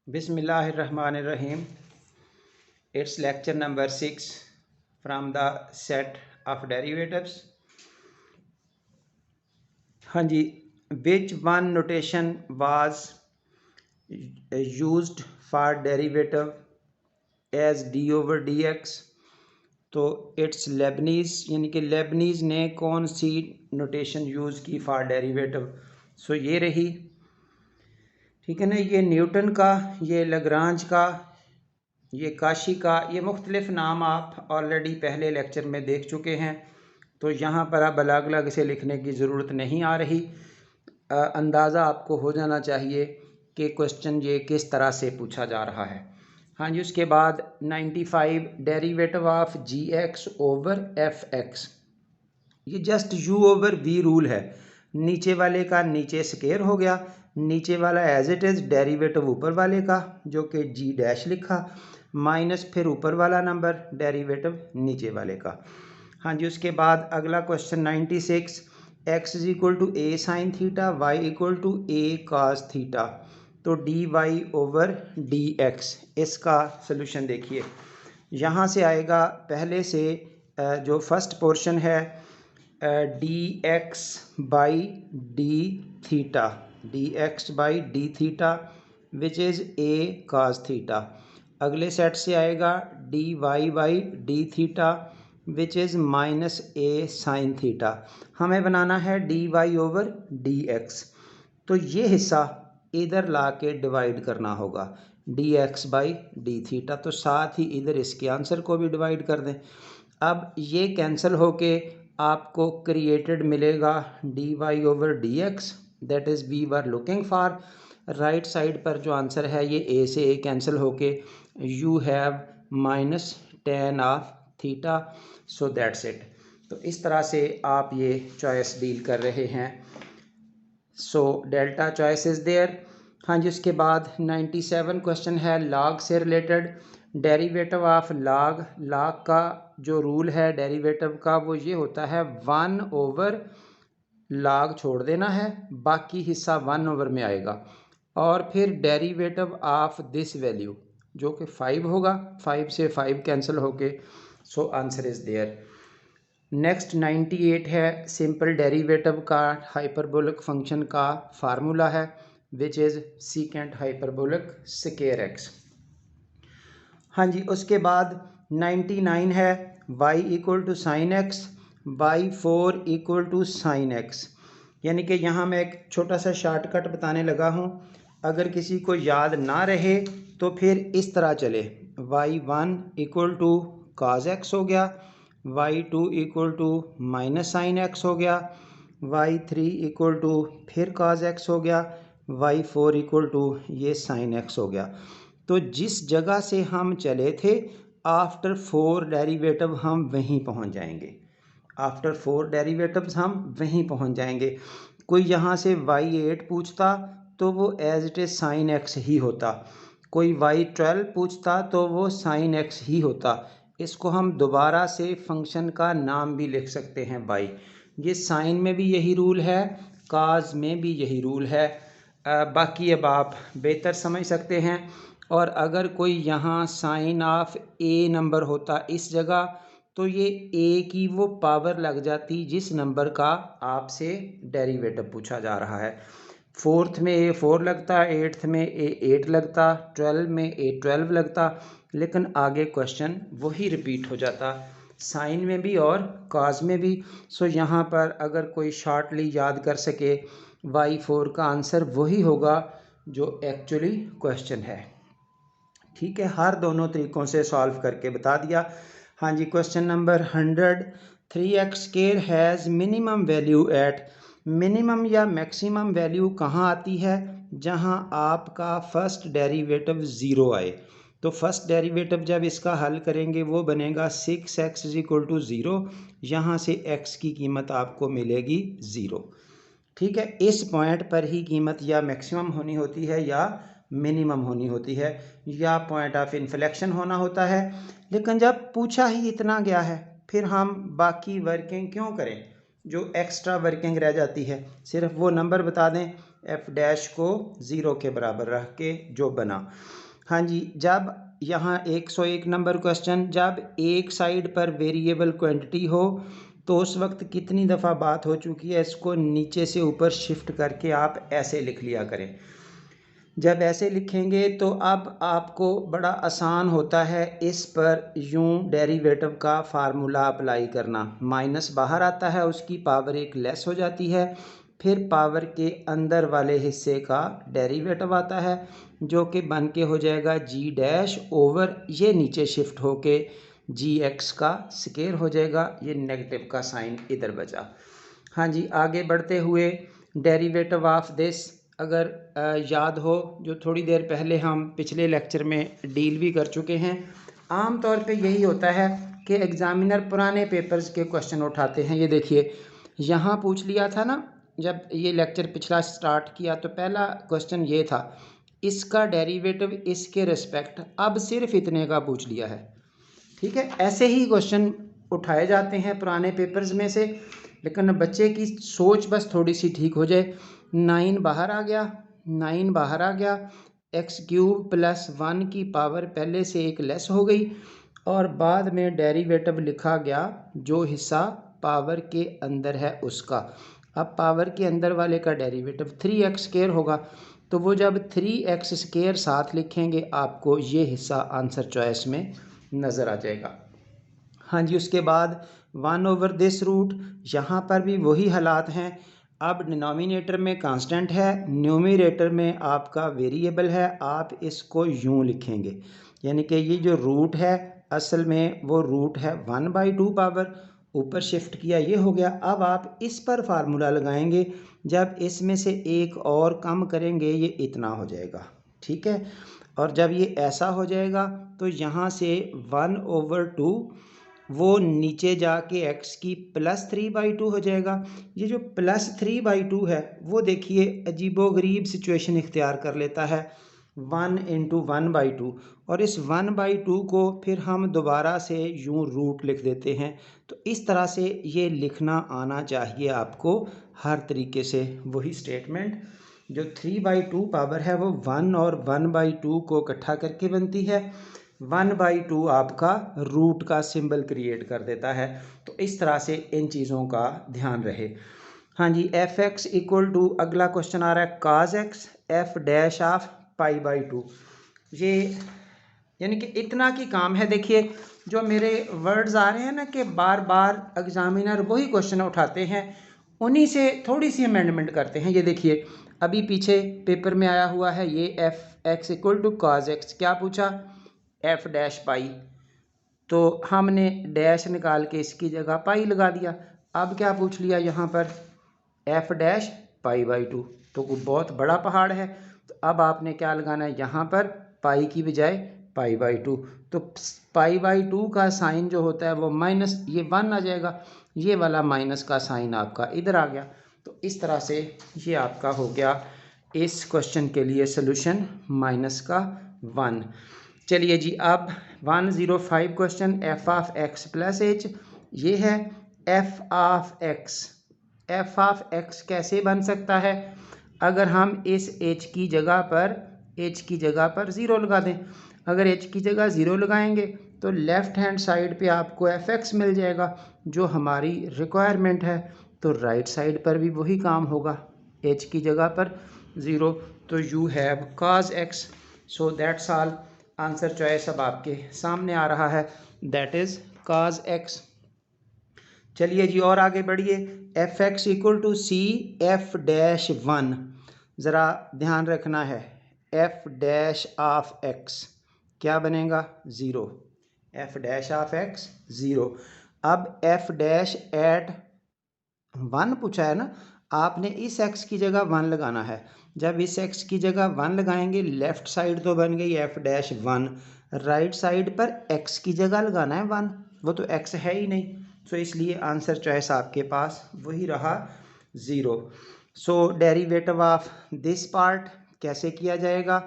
Bismillahirrahmanirrahim. It's lecture number 6 from the set of derivatives. हाँ जी, which one notation was used for derivative as d over dx? तो it's Lebanese यानी कि Lebanese ने कौन सी notation use की for derivative? सो ये रही, ठीक है ना। ये न्यूटन का, ये लग्रांज का, ये काशी का, ये मुख्तलिफ़ नाम आप ऑलरेडी पहले लेक्चर में देख चुके हैं, तो यहाँ पर अब अलग अलग इसे लिखने की ज़रूरत नहीं आ रही। अंदाज़ा आपको हो जाना चाहिए कि क्वेश्चन ये किस तरह से पूछा जा रहा है। हाँ जी, उसके बाद 95 derivative of G X over F X, ये just u over v rule है। नीचे वाले का नीचे स्केयर हो गया, नीचे वाला एज इट इज़ डेरिवेटिव ऊपर वाले का जो कि g डैश लिखा, माइनस फिर ऊपर वाला नंबर डेरिवेटिव नीचे वाले का। हाँ जी, उसके बाद अगला question 96, x is equal to a sine theta, y equal to a cos theta, तो dy ओवर dx, इसका सोल्यूशन देखिए। यहाँ से आएगा पहले से जो फर्स्ट पोर्शन है d x by d theta, d x by d theta which is a cos theta. अगले सेट से आएगा d y by d theta which is minus a sine theta. हमें बनाना है d y over d x, तो ये हिस्सा इधर ला के डिवाइड करना होगा D x by d theta, तो साथ ही इधर इसके आंसर को भी डिवाइड कर दें। अब ये कैंसिल होके आपको क्रिएटेड मिलेगा d y over d x, that is we were looking for. Right side पर जो आंसर है ये ए से ए कैंसिल होके you have minus tan of theta, so that's it. तो इस तरह से आप ये चॉइस डील कर रहे हैं। So delta choice is there. हाँ जी, उसके बाद 97 क्वेश्चन है लॉग से रिलेटेड। डेरिवेटिव ऑफ लॉग, लॉग का जो रूल है डेरिवेटिव का वो ये होता है 1 ओवर लॉग छोड़ देना है, बाकी हिस्सा 1 ओवर में आएगा, और फिर डेरिवेटिव ऑफ दिस वैल्यू जो कि 5 होगा, 5 से 5 कैंसिल होके, so answer is there. Next 98 है सिंपल डेरिवेटिव का हाइपरबोलिक फंक्शन का फार्मूला है which is secant hyperbolic square x. हाँ जी, उसके बाद 99 है y equal to sine x by 4 equal to sine x. यानी कि यहाँ मैं एक छोटा सा शॉर्टकट बताने लगा हूँ, अगर किसी को याद ना रहे तो फिर इस तरह चले, y1 equal to cause x हो गया, y2 equal to minus sine x हो गया, y3 इक्वल टू फिर काज एक्स हो गया, y4 इक्वल टू ये साइन एक्स हो गया। तो जिस जगह से हम चले थे आफ्टर 4 डेरिवेटिव हम वहीं पहुंच जाएंगे, आफ्टर 4 डेरिवेटिव्स हम वहीं पहुंच जाएंगे। कोई यहाँ से y8 पूछता तो वो as it is sine X ही होता, कोई y12 पूछता तो वो साइन एक्स ही होता। इसको हम दोबारा से फंक्शन का नाम भी लिख सकते हैं y। ये साइन में भी यही रूल है, काज में भी यही रूल है। बाकी अब आप बेहतर समझ सकते हैं। और अगर कोई यहाँ साइन ऑफ ए नंबर होता इस जगह, तो ये ए की वो पावर लग जाती जिस नंबर का आपसे डेरिवेटिव पूछा जा रहा है। 4th में ए 4 लगता, 8th में ए 8 लगता, 12 में ए 12 लगता, लेकिन आगे क्वेश्चन वही रिपीट हो जाता, साइन में भी और काज में भी। सो यहाँ पर अगर कोई शॉर्टली याद कर सके, y4 का आंसर वही होगा जो एक्चुअली क्वेश्चन है। ठीक है, हर दोनों तरीक़ों से सॉल्व करके बता दिया। हाँ जी, question number 100, 3x square has minimum value at, minimum या मैक्सिमम वैल्यू कहाँ आती है? जहाँ आपका फर्स्ट डेरिवेटिव ज़ीरो आए। तो फर्स्ट डेरिवेटिव जब इसका हल करेंगे वो बनेगा 6x is equal to zero, यहाँ से x की कीमत आपको मिलेगी 0। ठीक है, इस पॉइंट पर ही कीमत या मैक्सिमम होनी होती है या मिनिमम होनी होती है, या पॉइंट ऑफ इन्फ्लेक्शन होना होता है। लेकिन जब पूछा ही इतना गया है, फिर हम बाकी वर्किंग क्यों करें? जो एक्स्ट्रा वर्किंग रह जाती है, सिर्फ वो नंबर बता दें एफ डैश को 0 के बराबर रख के जो बना। हाँ जी, जब यहाँ 101 नंबर क्वेश्चन, जब एक साइड पर वेरिएबल क्वांटिटी हो तो उस वक्त कितनी दफ़ा बात हो चुकी है, इसको नीचे से ऊपर शिफ्ट करके आप ऐसे लिख लिया करें। जब ऐसे लिखेंगे तो अब आपको बड़ा आसान होता है इस पर यूं डेरिवेटिव का फार्मूला अप्लाई करना। माइनस बाहर आता है, उसकी पावर एक लेस हो जाती है, फिर पावर के अंदर वाले हिस्से का डेरिवेटिव आता है जो कि बन के हो जाएगा जी डैश ओवर, ये नीचे शिफ्ट होके जी एक्स का स्केयर हो जाएगा, ये नेगेटिव का साइन इधर बचा। हाँ जी, आगे बढ़ते हुए डेरिवेटिव ऑफ दिस अगर याद हो, जो थोड़ी देर पहले हम पिछले लेक्चर में डील भी कर चुके हैं। आम तौर पे यही होता है कि एग्ज़ामिनर पुराने पेपर्स के क्वेश्चन उठाते हैं। ये देखिए, यहाँ पूछ लिया था ना, जब ये लेक्चर पिछला स्टार्ट किया तो पहला क्वेश्चन ये था, इसका डेरिवेटिव इसके रिस्पेक्ट, अब सिर्फ इतने का पूछ लिया है। ठीक है, ऐसे ही क्वेश्चन उठाए जाते हैं पुराने पेपर्स में से, लेकिन बच्चे की सोच बस थोड़ी सी ठीक हो जाए। 9 बाहर आ गया, 9 बाहर आ गया, एक्स क्यूब प्लस 1 की पावर पहले से एक लेस हो गई और बाद में डेरिवेटिव लिखा गया जो हिस्सा पावर के अंदर है उसका। अब पावर के अंदर वाले का डेरिवेटिव 3x स्क्वायर होगा, तो वो जब 3x स्क्वायर साथ लिखेंगे आपको ये हिस्सा आंसर चॉइस में नज़र आ जाएगा। हाँ जी, उसके बाद 1 ओवर दिस रूट, यहाँ पर भी वही हालात हैं। अब डिनोमिनेटर में कांस्टेंट है, न्यूमरेटर में आपका वेरिएबल है, आप इसको यूं लिखेंगे, यानी कि ये जो रूट है असल में वो रूट है 1/2 पावर, ऊपर शिफ्ट किया ये हो गया। अब आप इस पर फार्मूला लगाएंगे, जब इसमें से एक और कम करेंगे ये इतना हो जाएगा। ठीक है, और जब ये ऐसा हो जाएगा तो यहाँ से 1/2 वो नीचे जाके x की +3/2 हो जाएगा। ये जो +3/2 है वो देखिए अजीबोगरीब सिचुएशन इख्तियार कर लेता है, 1 × 1/2, और इस 1/2 को फिर हम दोबारा से यूं रूट लिख देते हैं। तो इस तरह से ये लिखना आना चाहिए आपको हर तरीके से। वही स्टेटमेंट जो 3/2 पावर है वो 1 और 1/2 को इकट्ठा करके बनती है, 1/2 आपका रूट का सिंबल क्रिएट कर देता है। तो इस तरह से इन चीज़ों का ध्यान रहे। हाँ जी, f(x) = अगला क्वेश्चन आ रहा है cos x f dash of π/2। ये यानी कि इतना की काम है। देखिए, जो मेरे वर्ड्स आ रहे हैं ना कि बार बार एग्जामिनर वही क्वेश्चन उठाते हैं, उन्हीं से थोड़ी सी अमेंडमेंट करते हैं। ये देखिए, अभी पीछे पेपर में आया हुआ है ये f(x) = cos x, क्या पूछा f डैश पाई, तो हमने डैश निकाल के इसकी जगह पाई लगा दिया। अब क्या पूछ लिया यहाँ पर f डैश π/2, तो बहुत बड़ा पहाड़ है, तो अब आपने क्या लगाना है यहाँ पर पाई की बजाय π/2, तो π/2 का साइन जो होता है वो माइनस, ये 1 आ जाएगा, ये वाला माइनस का साइन आपका इधर आ गया। तो इस तरह से ये आपका हो गया इस क्वेश्चन के लिए सोल्यूशन -1। चलिए जी, अब 105 क्वेश्चन f(x) + h, ये है f(x). f(x) कैसे बन सकता है? अगर हम इस h की जगह पर 0 लगा दें। अगर h की जगह 0 लगाएंगे तो लेफ़्ट हैंड साइड पे आपको f(x) मिल जाएगा जो हमारी रिक्वायरमेंट है, तो राइट साइड पर भी वही काम होगा, h की जगह पर 0, तो you have cos x। So that's all, answer choice अब आपके सामने आ रहा है, दैट इज़ cos x। चलिए जी, और आगे बढ़िए, f(x) = c f डैश 1, ज़रा ध्यान रखना है, f डैश ऑफ x क्या बनेगा 0, f डैश ऑफ x 0। अब f डैश एट 1 पूछा है ना, आपने इस x की जगह 1 लगाना है। जब इस x की जगह 1 लगाएंगे, लेफ़्ट साइड तो बन गई f डैश 1, राइट साइड पर x की जगह लगाना है 1, वो तो x है ही नहीं, तो इसलिए आंसर चॉइस आपके पास वही रहा 0। सो डेरिवेटिव ऑफ दिस पार्ट कैसे किया जाएगा?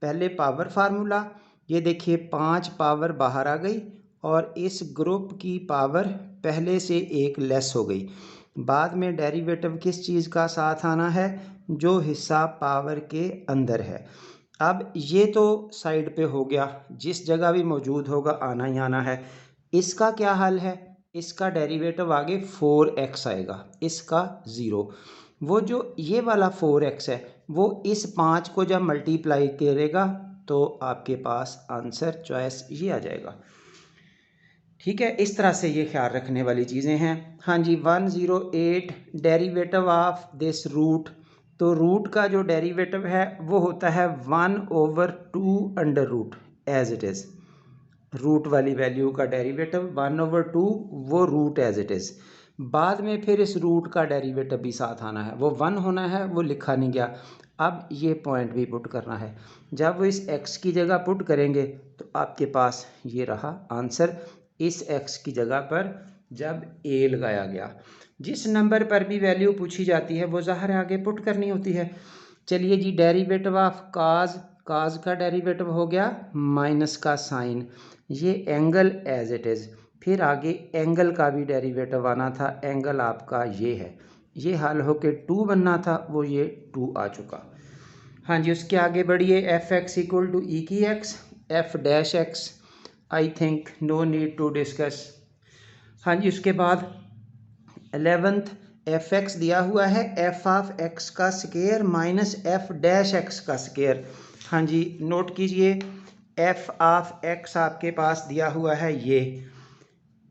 पहले पावर फार्मूला, ये देखिए 5 पावर बाहर आ गई और इस ग्रुप की पावर पहले से एक लेस हो गई। बाद में डेरिवेटिव किस चीज़ का साथ आना है? जो हिस्सा पावर के अंदर है। अब ये तो साइड पे हो गया, जिस जगह भी मौजूद होगा आना ही आना है। इसका क्या हल है? इसका डेरिवेटिव आगे 4x आएगा, इसका 0। वो जो ये वाला 4x है वो इस 5 को जब मल्टीप्लाई करेगा तो आपके पास आंसर चॉइस ये आ जाएगा। ठीक है, इस तरह से ये ख्याल रखने वाली चीज़ें हैं। हाँ जी, 108 डेरिवेटिव ऑफ दिस रूट। तो रूट का जो डेरिवेटिव है वो होता है 1/2 under root as it is. Root वाली वैल्यू का डेरिवेटिव 1/2, वो रूट एज इट इज़। बाद में फिर इस रूट का डेरिवेटिव भी साथ आना है, वो 1 होना है, वो लिखा नहीं गया। अब ये पॉइंट भी पुट करना है। जब वो इस x की जगह पुट करेंगे तो आपके पास ये रहा आंसर। इस x की जगह पर जब a लगाया गया, जिस नंबर पर भी वैल्यू पूछी जाती है वो ज़ाहिर आगे पुट करनी होती है। चलिए जी, डेरिवेटिव ऑफ काज, काज का डेरिवेटिव हो गया माइनस का साइन, ये एंगल एज इट इज़। फिर आगे एंगल का भी डेरिवेटिव आना था, एंगल आपका ये है, ये हल होके 2 बनना था, वो ये 2 आ चुका। हाँ जी, उसके आगे बढ़िए। F X equal to E की x, F dash X, I think no need to discuss. हाँ जी, उसके बाद 11th एफ एक्स दिया हुआ है एफ ऑफ एक्स का square minus F dash x का स्केयर। हाँ जी, नोट कीजिए, एफ ऑफ एक्स आपके पास दिया हुआ है ये,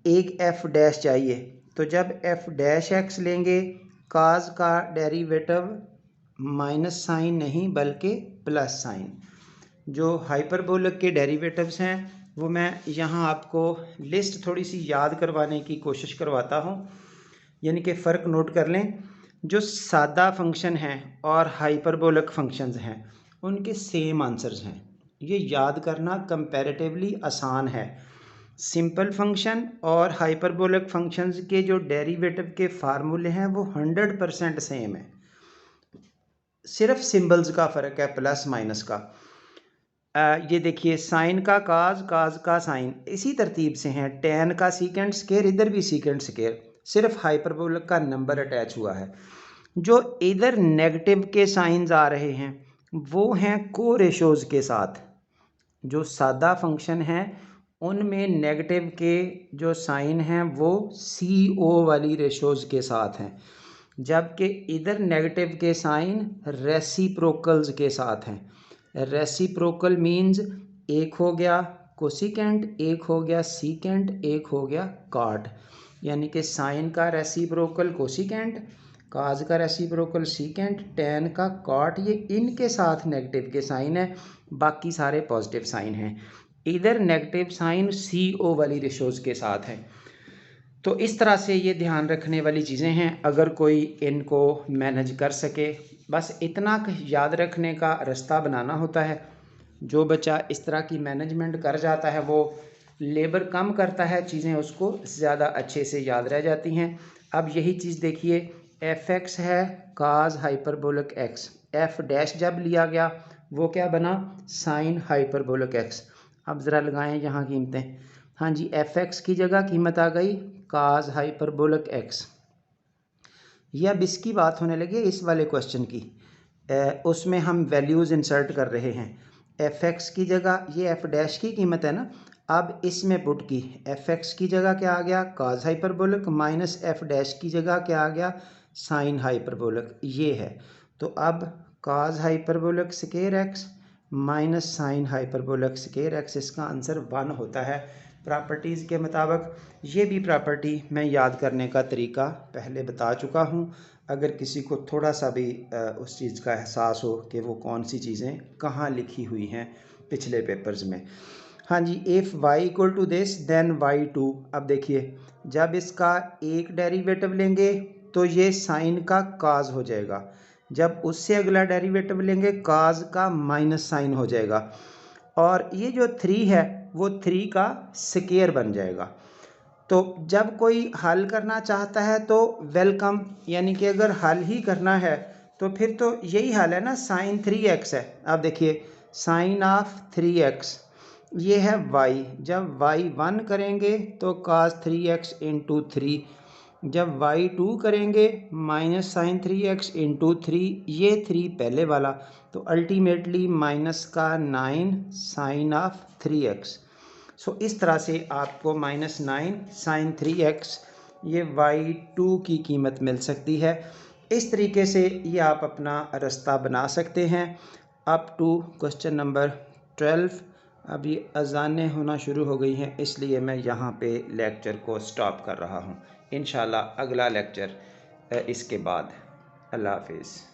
एक एफ डैश चाहिए। तो जब एफ डैश एक्स लेंगे, काज का डेरिवेटिव माइनस साइन नहीं बल्कि प्लस साइन। जो हाइपरबोलिक के डेरिवेटिव्स हैं वो मैं यहाँ आपको लिस्ट थोड़ी सी याद करवाने की कोशिश करवाता हूँ, यानी कि फ़र्क नोट कर लें। जो सादा फंक्शन हैं और हाइपरबोलिक फंक्शंस हैं उनके सेम आंसर्स हैं, ये याद करना कंपैरेटिवली आसान है। सिंपल फंक्शन और हाइपरबोलिक फंक्शंस के जो डेरिवेटिव के फार्मूले हैं वो 100% सेम है, सिर्फ सिंबल्स का फ़र्क है, प्लस माइनस का। ये देखिए, साइन का काज, काज का साइन, इसी तरतीब से हैं। टेन का सीकेंड स्केयर, इधर भी सीकेंड स्केयर, सिर्फ हाइपरबोलिक का नंबर अटैच हुआ है। जो इधर नेगेटिव के साइंस आ रहे हैं वो हैं को रेशोज़ के साथ। जो सादा फंक्शन हैं उनमें नेगेटिव के जो साइन हैं वो CO वाली रेशोज़ के साथ हैं, जबकि इधर नेगेटिव के साइन रेसिप्रोकल्स के साथ हैं। रेसिप्रोकल मीन्स एक हो गया कोसिकेंट, एक हो गया सीकेंट, एक हो गया काट, यानी कि साइन का रेसिप्रोकल कोसिकेंट, काज का रेसिप्रोकल सीकेंट, टेन का कॉट, ये इनके साथ नेगेटिव के साइन है, बाकी सारे पॉजिटिव साइन हैं। इधर नेगेटिव साइन CO वाली रेशोज़ के साथ है। तो इस तरह से ये ध्यान रखने वाली चीज़ें हैं, अगर कोई इनको मैनेज कर सके, बस इतना याद रखने का रास्ता बनाना होता है। जो बच्चा इस तरह की मैनेजमेंट कर जाता है वो लेबर कम करता है, चीज़ें उसको ज़्यादा अच्छे से याद रह जाती हैं। अब यही चीज़ देखिए, एफ एक्स है काज हाइपरबोलिक एक्स, एफ डैश जब लिया गया वो क्या बना, साइन हाइपरबोलिक एक्स। अब ज़रा लगाएं यहाँ कीमतें। हाँ जी, एफ एक्स की जगह कीमत आ गई काज हाइपरबोलिक एक्स। ये अब इसकी बात होने लगी इस वाले क्वेश्चन की, उसमें हम वैल्यूज़ इंसर्ट कर रहे हैं। एफ एक्स की जगह ये एफ डैश की कीमत है ना, अब इसमें पुट की, एफ एक्स की जगह क्या आ गया काज हाइपरबोलिक, माइनस एफ डैश की जगह क्या आ गया साइन हाइपरबोलिक, ये है। तो अब cos hyperbolic square X minus sine hyperbolic square X, इसका आंसर 1 होता है प्रॉपर्टीज़ के मुताबिक। ये भी प्रॉपर्टी मैं याद करने का तरीका पहले बता चुका हूँ, अगर किसी को थोड़ा सा भी उस चीज़ का एहसास हो कि वो कौन सी चीज़ें कहाँ लिखी हुई हैं पिछले पेपर्स में। हाँ जी, if y equal to this then y2। अब देखिए, जब इसका एक डेरिवेटिव लेंगे तो ये साइन का काज हो जाएगा, जब उससे अगला डेरिवेटिव लेंगे काज का माइनस साइन हो जाएगा, और ये जो 3 है वो 3 का स्केयर बन जाएगा। तो जब कोई हल करना चाहता है तो वेलकम, यानी कि अगर हल ही करना है तो फिर तो यही हल है ना, साइन 3x है। अब देखिए, साइन ऑफ 3x ये है y, जब y 1 करेंगे तो cos 3x इंटू 3, जब y2 करेंगे माइनस साइन 3x इंटू 3, ये 3 पहले वाला, तो अल्टीमेटली माइनस का 9 साइन ऑफ 3x। सो इस तरह से आपको -9 साइन 3x ये y2 की कीमत मिल सकती है। इस तरीके से ये आप अपना रास्ता बना सकते हैं अप टू क्वेश्चन नंबर 12। अभी अजानें होना शुरू हो गई हैं, इसलिए मैं यहाँ पे लेक्चर को स्टॉप कर रहा हूँ। इंशाल्लाह अगला लेक्चर इसके बाद। अल्लाह हाफिज़।